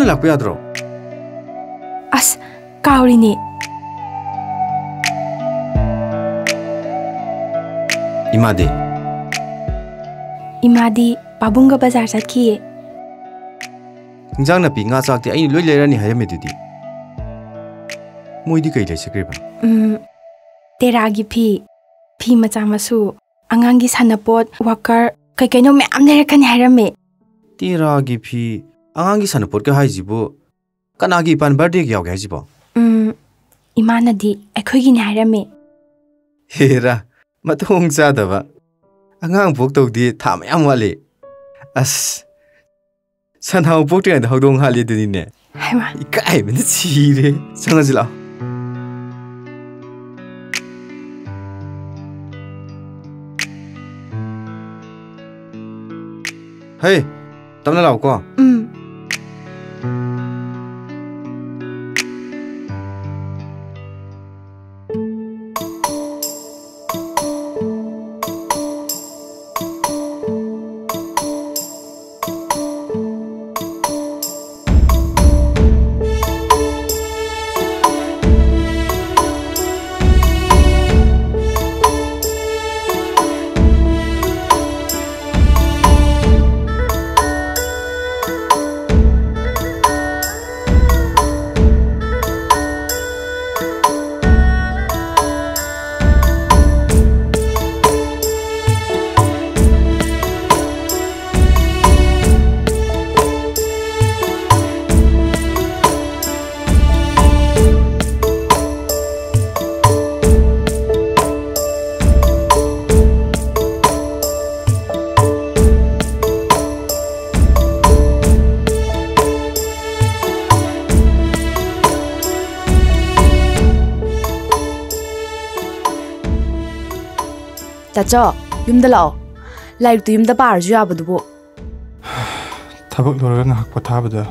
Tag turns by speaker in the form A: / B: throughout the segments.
A: lakpa yadro.
B: As kauri ni. Imadi pabunga bazar sakhi.
A: Injang na pi nga chakti ai loi lerani hayame dudi. Moidi kai lai sakriba.
B: Teragi phi macha masu angangi sanapot worker kai kaino me am lerakani hairame.
A: Teragi phi angangi sanapot ka haijibo kanagi pan birthday gi yaug haijibo.
B: Imanadi aikhoigi ni hairame.
A: Hera matong chadaba angang pok tawdi tha mayam wale. As sanhau pokte and hodong hali duni ne.
B: Haima
A: Ikai men chire changajila. Hey, tamna law ko.
C: Tacho, yumda lao. Like to yumda par ju abadubo.
D: Thabak lorga ngak pathabada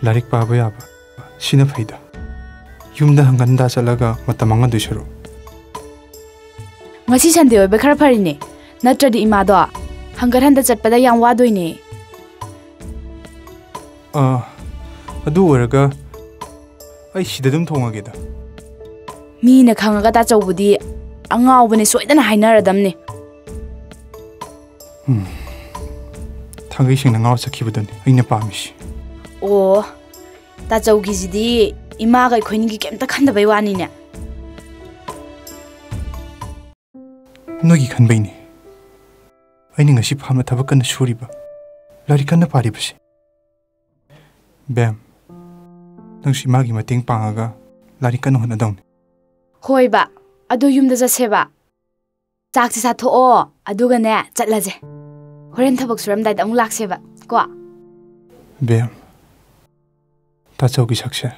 D: larik pa ba yaba. Sina phaida. Yumda hanganda chalaga matamanga duisharu.
C: Ngasi sande oiba khara pharine. Natradi imado hangar handa chatpada yam wadoine.
D: Adu oraga ai sida dum thongageda.
C: Mi na khangaga ta chawbudi angawbane soidana hainaradamne.
D: Thangai sing na ngaw sakhibadani aina pamishi.
C: Oh, ta chawgi jidi ima ga khoini gi kemta khanda bai wani ne.
D: Nogi khanbaini. Aini ngasi phamna thabak kan suriba. Lari kan paribasi. Bam. Nang si magi mating pangaga lari kan hona dawn.
C: Hoi ba, adu yumda jaseba. Chak si satho o, aduga ne chatlaje. Horen thabak suram dai amuk lakseba. Ko.
D: Bam. Ta chawgi sakse.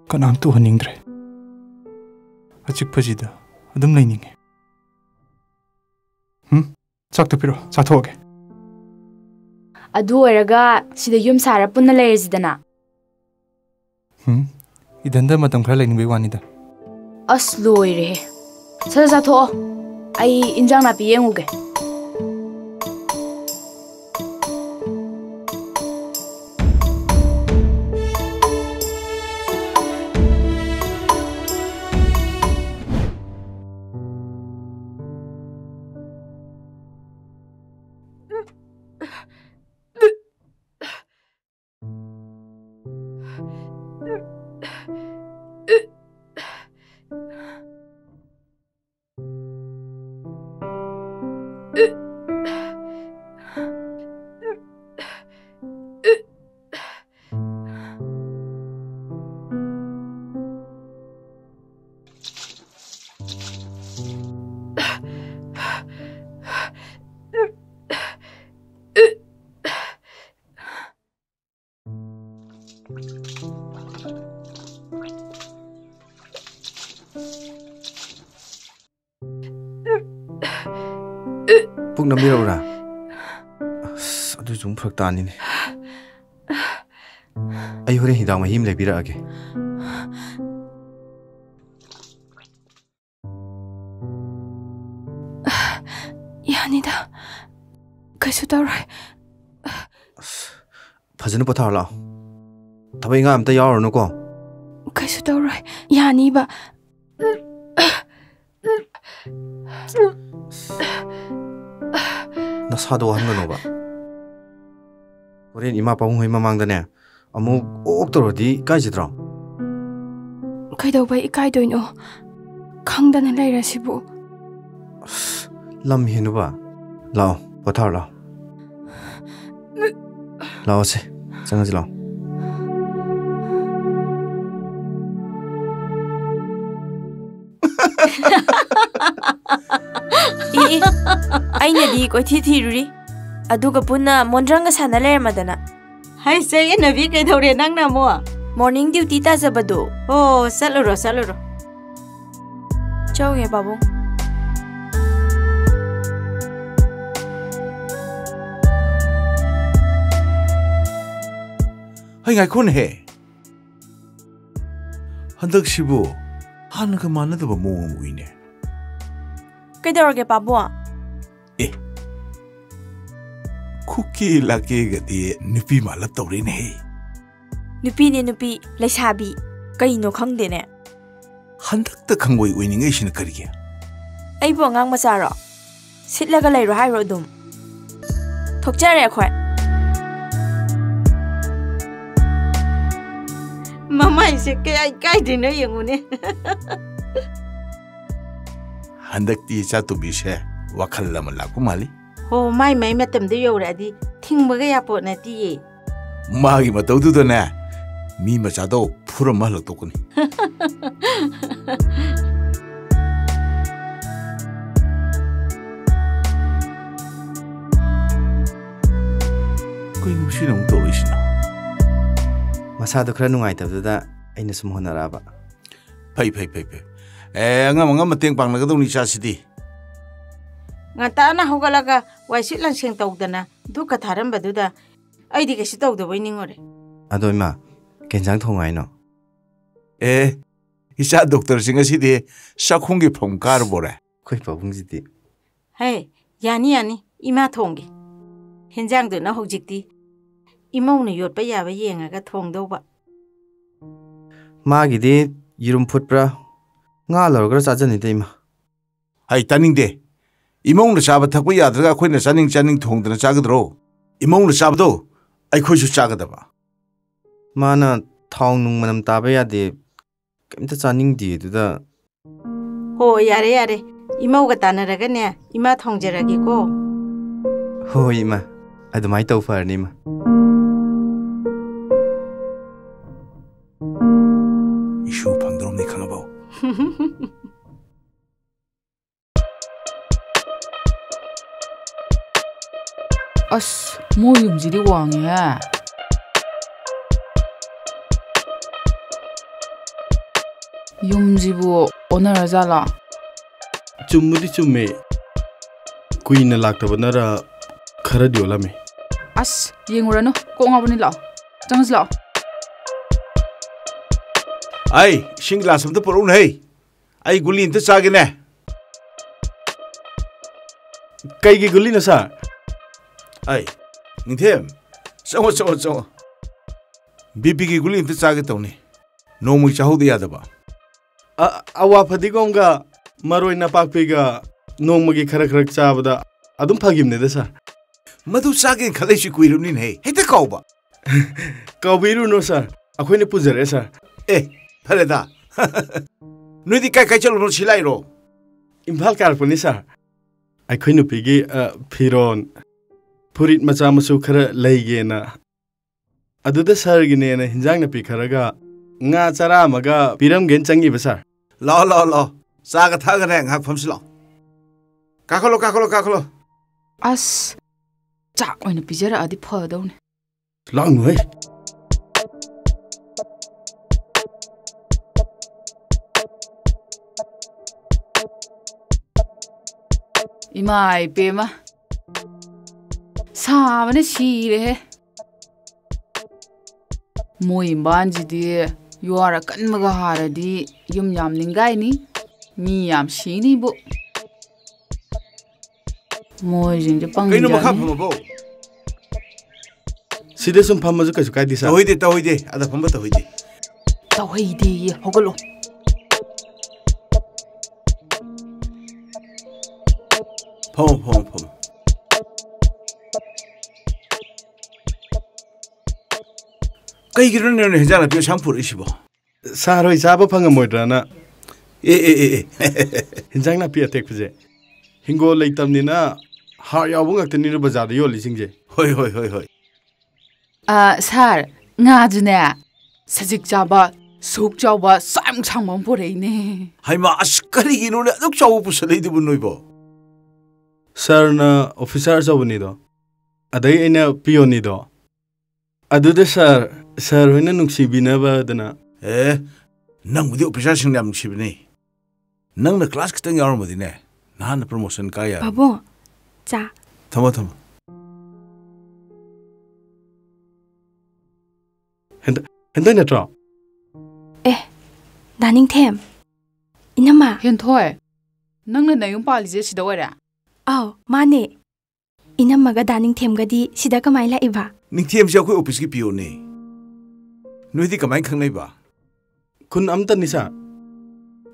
D: Kanam tu haningdre. Achik phajida adum laininge. Chak tu piro, sathoge.
C: Adu oraga sida yum sara punna layerjidana.
D: Idanda matam khara lainingbe wanida.
C: As loire. Sada satho. Ai injang na pi yenguge.
A: Puk namiro ra. Adu jung phak tani ne. Ai hore hidang mahim le bira age.
B: Yanida. Kaisu tawrai.
A: Phajana pothar la. ꯊꯕꯛ ꯏꯪꯈꯥꯡ ꯑꯝꯇ ꯌꯥꯎꯔꯨꯅꯨꯀꯣ
B: ꯀꯩꯁꯨ ꯇꯧꯔꯣꯏ ꯌꯥꯅꯤꯕ
A: ꯅꯁꯥꯗꯣ ꯋꯥꯍꯟꯒꯅꯣꯕ ꯍꯣꯔꯦꯟ ꯏꯃꯥ ꯄꯥꯕꯨꯡ ꯍꯣꯏ ꯃꯃꯥꯡꯗꯅꯦ ꯑꯃꯨꯛ ꯑꯣꯛ ꯇꯧꯔꯗꯤ ꯏꯀꯥꯏꯖꯗ꯭ꯔꯣ
B: ꯀꯩꯗꯧꯕꯩ ꯏꯀꯥꯏꯗꯣꯏꯅꯣ ꯈꯪꯗꯅ ꯂꯩꯔꯁꯤꯕꯨ
A: ꯂꯝ ꯍꯦꯟꯅꯨꯕ ꯂꯥꯛꯑꯣ ꯄꯣꯊꯥꯔꯣ ꯂꯥꯛꯑꯣ ꯂꯥꯛꯑꯣꯁꯦ ꯆꯪꯉꯁꯤ ꯂꯥꯛꯑꯣ
E: ꯑꯩꯅꯗꯤ ꯀꯣꯏꯊꯤ ꯊꯤꯔꯨꯔꯤ ꯑꯗꯨꯒ ꯄꯨꯟꯅ ꯃꯣꯟꯗ꯭ꯔꯪꯒ ꯁꯥꯟꯅ ꯂꯩꯔꯝꯃꯗꯅ
F: ꯍꯥꯏ ꯆꯌꯦꯠꯅꯕꯤ ꯀꯩꯗꯧꯔꯦ ꯅꯪꯅ ꯑꯃꯨꯛ
E: ꯃꯣꯔꯅꯤꯡ ꯗ꯭ꯌꯨꯇꯤ ꯇꯥꯖꯕꯗꯣ
F: ꯑꯣ ꯆꯠꯂꯨꯔꯣ ꯆꯠꯂꯨꯔꯣ
E: ꯆꯧꯒꯦ ꯄꯥꯕꯨꯡ
G: ꯍꯩ ꯉꯥꯏꯈꯣꯅꯦꯍꯦ ꯍꯟꯗꯛꯁꯤꯕꯨ ꯍꯥꯟꯅꯒ ꯃꯥꯟꯅꯗꯕ ꯃꯑꯣꯡ ꯑꯃ ꯎꯏꯅꯦ
E: ꯀꯩꯗꯧꯔꯒꯦ ꯄꯥꯕꯨꯡ
G: ꯑꯦ ꯈꯨꯀꯦ ꯂꯥꯀꯦꯒꯗꯤ ꯅꯨꯄꯤ ꯃꯥꯜꯂꯞ ꯇꯧꯔꯦꯅꯦꯍꯦ
E: ꯅꯨꯄꯤꯅꯦ ꯅꯨꯄꯤ ꯂꯩꯁꯥꯕꯤ ꯀꯩꯅꯣ ꯈꯪꯗꯦꯅꯦ
G: ꯍꯟꯗꯛꯇ ꯈꯪꯕꯣꯏ ꯑꯣꯏꯅꯤꯡꯉꯩꯁꯤꯅ ꯀꯔꯤꯒꯤ
E: ꯑꯩꯕꯨ ꯑꯉꯥꯡ ꯃꯆꯥꯔꯣ ꯁꯤꯠꯂꯒ ꯂꯩꯔꯣ ꯍꯥꯏꯔꯣ ꯑꯗꯨꯝ ꯊꯣꯛꯆꯔꯦ ꯑꯩꯈꯣꯏ
F: ꯃꯃꯥꯏꯁꯦ ꯀꯌꯥ ꯏꯀꯥꯏꯗ꯭ꯔꯤꯅꯣ ꯌꯦꯡꯉꯨꯅꯦ
G: ꯍꯟꯗꯛꯇꯤ ꯏꯆꯥꯇꯣꯝꯕꯤꯁꯦ ꯋꯥꯈꯜ ꯑꯃ ꯂꯥꯛꯄ ꯃꯥꯜꯂꯤ
F: ꯍꯣ ꯃꯥꯏ ꯃꯇꯝꯗꯣ ꯌꯧꯔꯛꯑꯗꯤ ꯊꯤꯡꯕꯒ ꯌꯥꯄꯣꯠ ꯅꯠꯇꯤꯌꯦ
G: ꯃꯥꯒꯤ ꯃꯇꯧꯗꯨꯗꯅꯦ ꯃꯤ ꯃꯆꯥꯗꯣ ꯐꯨꯔꯝꯃ ꯍꯜꯂꯛꯇꯣꯛꯀꯅꯤ ꯀꯩꯅꯣ ꯁꯤꯅ ꯑꯃꯨꯛ ꯇꯧꯔꯛꯏꯁꯤꯅ
A: ꯃꯁꯥꯗꯣ ꯈꯔ ꯅꯨꯡꯉꯥꯏꯇꯕꯗꯨꯗ ꯑꯩꯅ ꯁꯨꯝ ꯍꯣꯠꯅꯔꯛꯑꯕ
G: ꯐꯩ ꯑꯉꯝ ꯃꯇꯦꯡ ꯄꯥꯡꯅꯒꯗꯧꯅꯤ ꯏꯆꯥꯁꯤꯗꯤ
F: ꯉꯟꯇꯥꯅ ꯍꯧꯒꯠꯂꯒ ꯋꯥꯏꯁꯤꯠ ꯂꯥꯡꯁꯦꯡ ꯇꯧꯗꯅ ꯙꯨꯛꯀ ꯊꯥꯔꯝꯕꯗꯨꯗ ꯑꯩꯗꯤ ꯀꯩꯁꯨ ꯇꯧꯗꯕꯣꯏ ꯅꯤꯡꯉꯨꯔꯦ
A: ꯑꯗꯣ ꯏꯃꯥ ꯀꯩ ꯏꯟꯖꯥꯡ ꯊꯣꯡꯉꯨ ꯍꯥꯏꯅꯣ
G: ꯏꯆꯥ ꯗꯣꯛꯇꯔꯁꯤ ꯉꯁꯤꯗꯤ ꯆꯥꯛꯈꯨꯝꯒꯤ ꯐꯝ ꯀꯥꯔꯕꯣꯔꯦ
A: ꯑꯩꯈꯣꯏ ꯄꯥꯕꯨꯡꯁꯤꯗꯤ
F: ꯍꯦ ꯌꯥꯅꯤ ꯏꯃꯥ ꯊꯣꯡꯒꯦ ꯍꯦꯟꯖꯥꯡꯗꯨꯅ ꯍꯧꯖꯤꯛꯇꯤ ꯏꯃꯧꯅ ꯌꯣꯠꯄ ꯌꯥꯕ ꯌꯦꯡꯉꯒ ꯊꯣꯡꯗꯧꯕ
A: ꯃꯥꯒꯤꯗꯤ ꯌꯦꯔꯨꯝ ꯐꯨꯠꯄ꯭ꯔꯥ ꯉꯥ ꯂꯧꯔꯒ ꯆꯥꯖꯅꯤꯗ ꯏꯃꯥ
G: ꯍꯩ ꯇꯥꯅꯤꯡꯗꯦ ꯏꯃꯧꯅ ꯆꯥꯕ ꯊꯛꯄ ꯌꯥꯗ꯭ꯔꯒ ꯑꯩꯈꯣꯏꯅ ꯆꯥꯅꯤꯡ ꯊꯣꯡꯗꯅ ꯆꯥꯒꯗ꯭ꯔꯣ ꯏꯃꯧꯅ ꯆꯥꯕꯗꯣ ꯑꯩꯈꯣꯏꯁꯨ ꯆꯥꯒꯗꯕ
A: ꯃꯥꯅ ꯊꯥꯎ ꯅꯨꯡ ꯃꯅꯝ ꯇꯥꯕ ꯌꯥꯗꯦ ꯀꯩꯝꯇ ꯆꯥꯅꯤꯡꯗꯦ ꯑꯗꯨꯗ
F: ꯍꯣ ꯌꯥꯔꯦ ꯏꯃꯧꯒ ꯇꯥꯟꯅꯔꯒꯅꯦ ꯏꯃꯥ ꯊꯣꯡꯖꯔꯒꯦꯀꯣ
A: ꯍꯣꯏ ꯏꯃꯥ ꯑꯗꯨꯃꯥꯏꯅ ꯇꯧ ꯐꯔꯅꯤ ꯏꯃꯥ
G: ꯏꯁꯨ ꯐꯪꯗ꯭ꯔꯣꯝꯅꯤ ꯈꯪꯉꯕꯣ
H: ꯑꯁ ꯃꯣꯏ ꯌꯨꯝꯁꯤꯗꯤ ꯋꯥꯡꯉꯦꯍꯦ ꯌꯨꯝꯁꯤꯕꯨ ꯑꯣꯟꯅꯔꯖꯥꯠꯂꯣ
I: ꯆꯨꯝꯕꯨꯗꯤ ꯆꯨꯝꯃꯦ ꯀꯨꯏꯅ ꯂꯥꯛꯇꯕꯅꯔ ꯈꯔꯗꯤ ꯑꯣꯜꯂꯝꯃꯦ
H: ꯑꯁ ꯌꯦꯡꯉꯨꯔꯅꯨ ꯀꯣꯛ ꯉꯥꯎꯕꯅꯤ ꯂꯥꯛꯑꯣ ꯆꯪꯉꯁꯤ ꯂꯥꯛꯑꯣ
G: ꯑꯩ ꯏꯁꯤꯡ ꯒ꯭ꯂꯥꯁ ꯑꯝꯇ ꯄꯨꯔꯛꯎꯅꯦ ꯍꯩ ꯑꯩ ꯒꯨꯂꯤ ꯑꯝꯇ ꯆꯥꯒꯦꯅꯦ
I: ꯀꯩꯒꯤ ꯒꯨꯂꯤꯅꯣ ꯁꯥꯔ
G: ꯑꯩ ꯅꯤꯡꯊꯦꯝ ꯆꯪꯉꯣ ꯕꯤꯄꯤꯒꯤ ꯒꯨꯂꯤ ꯑꯝꯇ ꯆꯥꯒꯦ ꯇꯧꯅꯤ ꯅꯣꯡꯃꯒꯤ ꯆꯥꯍꯧꯗ ꯌꯥꯗꯕ
I: ꯑꯋꯥ ꯐꯗꯤꯒꯣꯝꯒ ꯃꯔꯣꯏ ꯅꯄꯥꯛꯄꯤꯒ ꯅꯣꯡꯃꯒꯤ ꯈꯔ ꯆꯥꯕꯗ ꯑꯗꯨꯝ ꯐꯈꯤꯕꯅꯦꯗ ꯁꯥꯔ
G: ꯃꯗꯨ ꯆꯥꯒꯦꯅ ꯈꯜꯂꯛꯏꯁꯤ ꯀꯨꯏꯔꯕꯅꯤꯅꯦ ꯍꯦꯛꯇ ꯀꯥꯎꯕ
I: ꯀꯥꯎꯕꯤꯔꯨꯅꯨ ꯁꯥꯔ ꯑꯩꯈꯣꯏꯅ ꯄꯨꯖꯔꯛꯑꯦ ꯁꯥꯔ
G: ꯐꯔꯦꯗ ꯅꯣꯏꯗꯤ ꯀꯥꯏ ꯆꯠꯂꯨꯅꯣ ꯁꯤ ꯂꯥꯛꯏꯔꯣ
I: ꯏꯝꯐꯥꯜ ꯀꯥꯔꯛꯄꯅꯤ ꯁꯥꯔ ꯑꯩꯈꯣꯏ ꯅꯨꯄꯤꯒꯤ ꯐꯤꯔꯣꯟ ꯐꯨꯔꯤꯠ ꯃꯆꯥ ꯃꯁꯨ ꯈꯔ ꯂꯩꯒꯦꯅ ꯑꯗꯨꯗ ꯁꯥꯔꯒꯤꯅꯦꯅ ꯍꯤꯟꯖꯥꯡ ꯅꯥꯄꯤ ꯈꯔꯒ ꯉꯥ ꯆꯔꯥ ꯑꯃꯒ ꯄꯤꯔꯝꯒꯦꯅ ꯆꯪꯉꯤꯕ ꯁꯥꯔ
G: ꯂꯥꯛꯑꯣ ꯆꯥꯒ ꯊꯛꯑꯒꯅꯦ ꯉꯥꯏꯍꯥꯛ ꯐꯝꯁꯤ ꯂꯥꯛꯑꯣ ꯀꯥꯈꯠꯂꯣ
H: ꯑꯁ ꯆꯥꯛ ꯑꯣꯏꯅ ꯄꯤꯖꯔꯛꯑꯗꯤ ꯐꯗꯧꯅꯦ
I: ꯂꯥꯛꯅꯨꯍꯦ
H: ꯏꯃꯥ ꯏꯄꯦꯝꯃ ꯁꯥꯕꯅ ꯁꯤꯔꯦꯍꯦ ꯃꯣꯏ ꯏꯝꯕꯥꯟꯁꯤꯗꯤ ꯌꯨꯍꯥꯔ ꯀꯟꯕꯒ ꯍꯥꯔꯗꯤ ꯌꯨꯝ ꯌꯥꯝ ꯅꯤꯡꯒꯥꯏꯅꯤ ꯃꯤ ꯌꯥꯝ ꯁꯤꯅꯤꯕꯨ ꯃꯣꯏꯁꯤꯡꯁꯦ
G: ꯀꯩꯅꯣ ꯃꯈꯥ
H: ꯄꯪꯖꯅꯤ
G: ꯐꯝꯃꯕꯣ
I: Sida sum phamazu kaisu kaidi sir.
G: Tawhide ada phamba tawhide.
E: Tawhide hogalo.
G: Phom. Kai giron ne hejana pyo shampur isibo.
I: Sir hoi chaba phangamoidrana. Hinjang na pi atek pje. Hingo leitamni na har yawu ngaktani ru bazar yo lisingje.
G: Hoi.
H: Sar, nga june sajik jaba suk jaba sam changmam poreine.
G: Haima askari gino ne aduk chawu pusalei du bunoibo.
I: Sir na officer zawni do. Adai ina pioni do. Aduda sir hoina nuksibina ba dana.
G: Nang budi officer sing nam nuksibini. Nang na class kitang yaramodi ne. Nahan na promotion kaya.
B: Babo, cha.
G: Thama.
I: Hentai natro.
B: Daning them. Inama.
H: Henthoi. Nangna nayum palije sida wara.
B: Aw, mane. Inamaga daning them gadi sida kamai la iba.
G: Ningthem ja khoi office ki PO ne. Noidi kamai khangnai ba.
I: Kun amta nisa.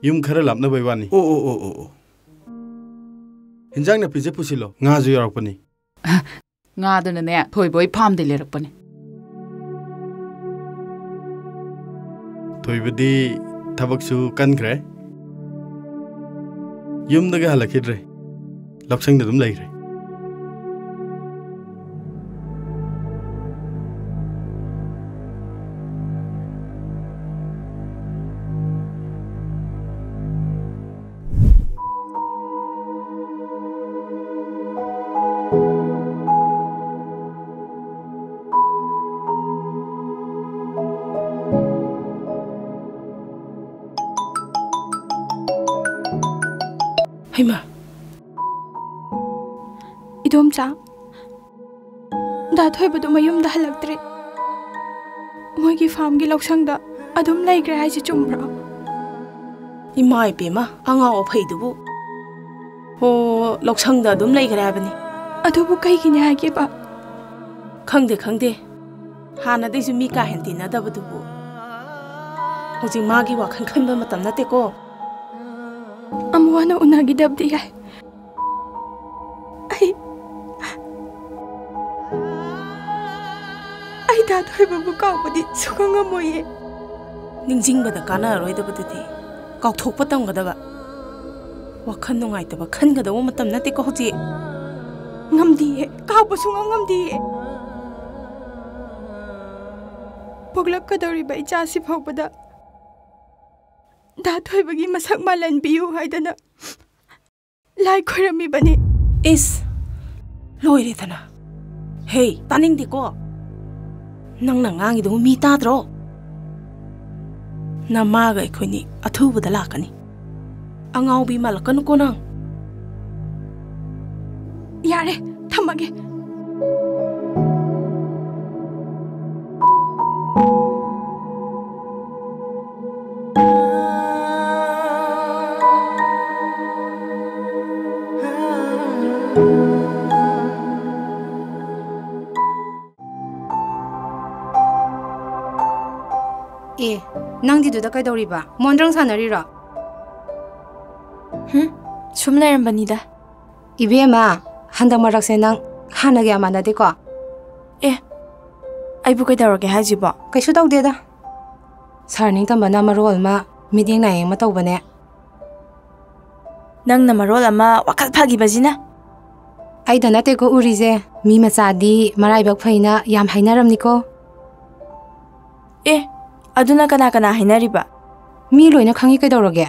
I: Yum khara lapna baiwani.
G: Oh.
I: Hinjang na pije pusilo. Nga ju yarakpani.
H: Nga dana ne thoi boy pham de lerakpani.
I: Toibadi thabaksu kankre. Yumdaga halakidre. Lapsang da dum laigre.
B: Haima. Idomcha. Da thoi badu mayum da halaktre. Moigi farm gi loksang da adum laigre hai chi chumbra.
J: Imai pema anga o phaidubu. Ho loksang da adum laigre abani.
B: Adubu kai gi nya gi ba.
J: Khangde. Hana dei su mi ka henti na da budubu. Hojing ma gi wakhan khan ba matam na te ko.
B: Amwana unagi dabdi yai. Ai da thoi babu kaw badi sukanga moye.
J: Ningjing bada kana roi da bududi. Kaw thok patam ga da ba. Wakhan nungai ta ba khan ga da wo matam na te ko hoji.
B: Ngamdi he kaw ba sunga ngamdi he. Poglak ka dori ba icha si phau bada. Da thoi bagi masak malan biu haidana. Lai khorami bani.
J: Is loire thana. Hey, taning di ko. Nang ngangi do mi ta dro. Na ma ga khoni athu bada lakani. Angau bi malakan ko nang.
B: Yare, thamage.
K: Nangdi duda kai dori ba mondrang sanari ra
E: Sum lerambanida
K: Ibema handang marak se nang hana ge amana de ko
E: ai bu kai dawrage hajiba
K: kaisu tawde da sarning tambana marol ma miding na eng ma tawbane
E: nang na marol ama wakal phagi bazina
K: ai dana te ko urize mi machadi marai bak phaina yam hainaram niko
E: aduna kana hainariba
K: mi loina khangi kai dawrage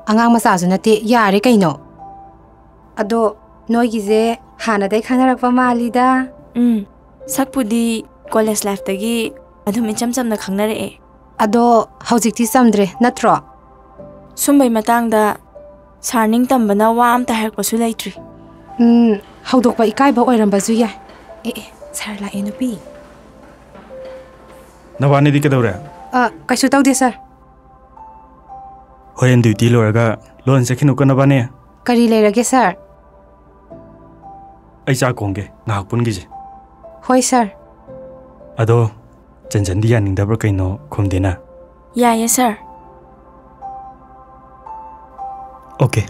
K: angang masa ju nate yare kaino ado noigi je hana dai khanarak pa malida
E: sakpudi college life tagi adum icham chamna khangnare
K: ado haujikti samdre natro
E: sumbai matangda sarning tambana wa amta harpasu laitri
K: haudokpa ikai ba oiramba ju ya sar la enupi
D: Nawani di kedawre
K: kaisu tawde sir
D: horen duty loraga lon sekhinu ko nabane
K: kari lerage sir
D: ai cha kongge ngak pun gi je
K: Hoi, sir.
L: Ado, Janjandi yaningdabra kaino khumdena.
E: Yes, sir.
L: Okay.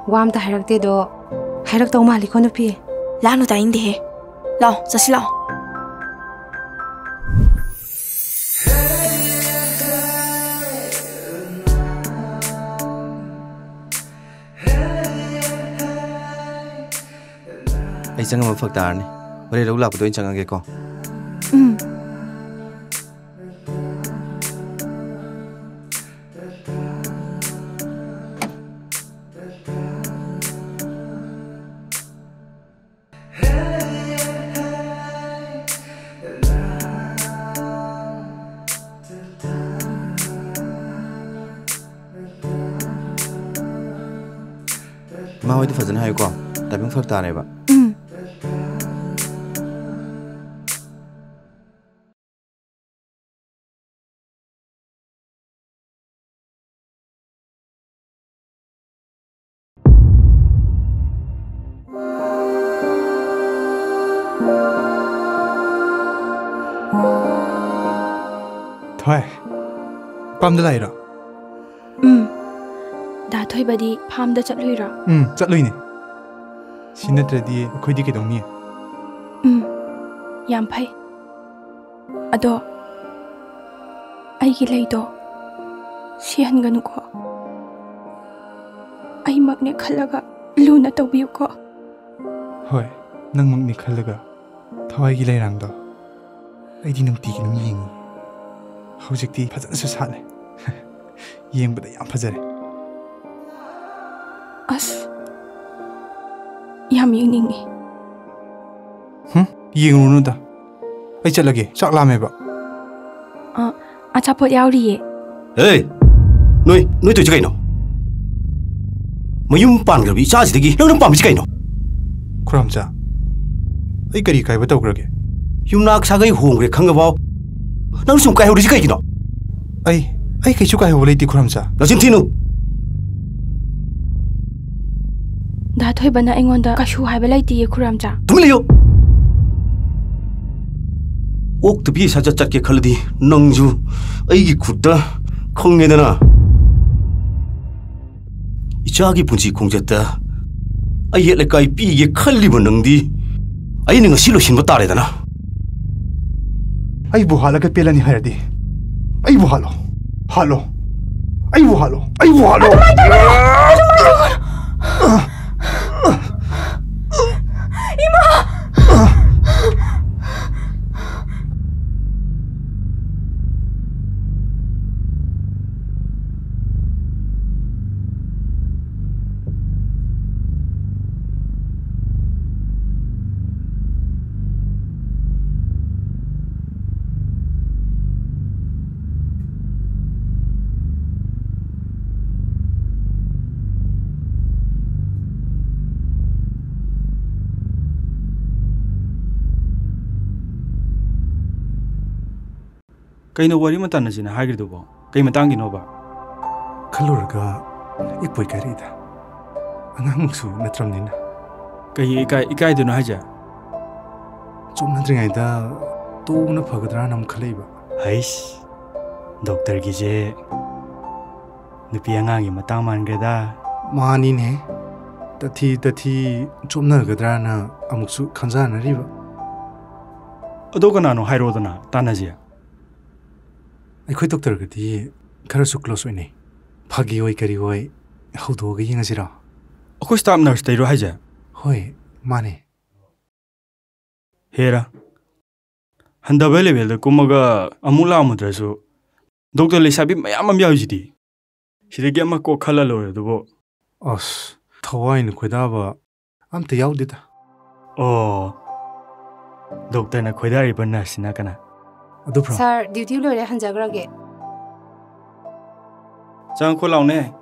K: Wam ta harakte do harak tau mali ko nupi.
E: Lanu ta indi he. Lao, jasi lao.
A: Ai chang ma phak tar ni. Bare ro lak do in chang ge ko. Ma hoi di fazan hai ko. Tabing phak tar ne ba.
D: Thôi, Pam da laira.
B: Da thoi badi pham da chatlui ra.
D: Chatlui ni. Sinatradi khoi di ke dong ni.
B: Yam phai. Ado ai gi lei do. Sihan ganu ko. Ai mak ne khalaga luna tawbiu ko.
D: Hoi, nang mak ni khalaga. Thawai gi leirang do. Ai di nung ti gi nung ying. Hojikti fazan su sale. Yeng bada yam fazare.
B: As yam yingningi.
D: Yeng runu da. Ai chalage, chak lame ba.
B: Achapot yauri ye.
M: Hey, noi tu cakap no. Mayum pan kerbi charge lagi, nang pam cakap no.
D: Kuram cha. Ai kari kai batau kerage.
M: Yum nak sagai hong ke khang bau. Nang sum kai hori cakap no.
D: Ai kai chu kai hori ti kuram cha.
M: Lasin tinu.
B: Da thoi bana engonda kashu hai balai ti ye kuram cha.
M: Tumiliyo. Ok tapi saja cat ke khaldi nangju ai gi khutta khongne dana icha gi punchi khongjata ai le kai pi ge khalli banangdi ai ninga silo shinba tare dana
D: ai bu hala ka pelani hayadi ai bu halo ai bu halo
B: Ima
L: Kaino wari matana jina hagir do bo. Kai matangi no ba.
D: Khalurga ipoi karida. Angang su natram nina.
L: Kai ikai do no haja.
D: Chom nadringai da to na phagadra nam khalaiba.
L: Hais. Doctor gi je nupi angangi matang mangreda.
D: Mani ne. Tathi chom na gadra na amuksu khanja na riba.
L: Ado kana no hairo dana tanaji.
D: Ai doctor ga di khara su close oi nei. Phagi oi kari oi haudo ga yinga sira.
L: Akoi staff nurse tai ro haja.
D: Hoi, mane.
L: Hera. Handa level da kumaga amula amudrasu. Doctor le sabi mayam am yaujidi. Sidagi ama ko khala lo do bo.
D: As, thawai ni khoida ba am te yaudida.
L: Oh. Doctor na khoida ri ban nurse na kana.
K: Sir, duty lo re hanjagrage.
L: Chang ko law ne.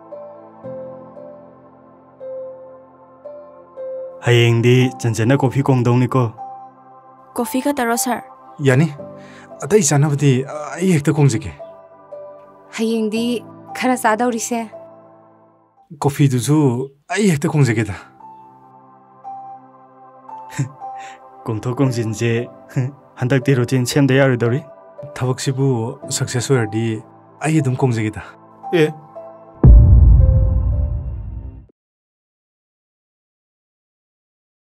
L: Hayeng di janjana coffee kong dong ni ko.
E: Coffee ka taro sir.
D: Yani, atai sanabdi ai hekta kongjike.
K: Hayeng di khara sada uri se.
D: 커피두수 아이 헥터 공제게다.
L: 공토공진제 한닥디 루틴 쳔다 야르더리.
D: 타박시부 석세스 오여디 아이 좀 공제게다.
L: 예.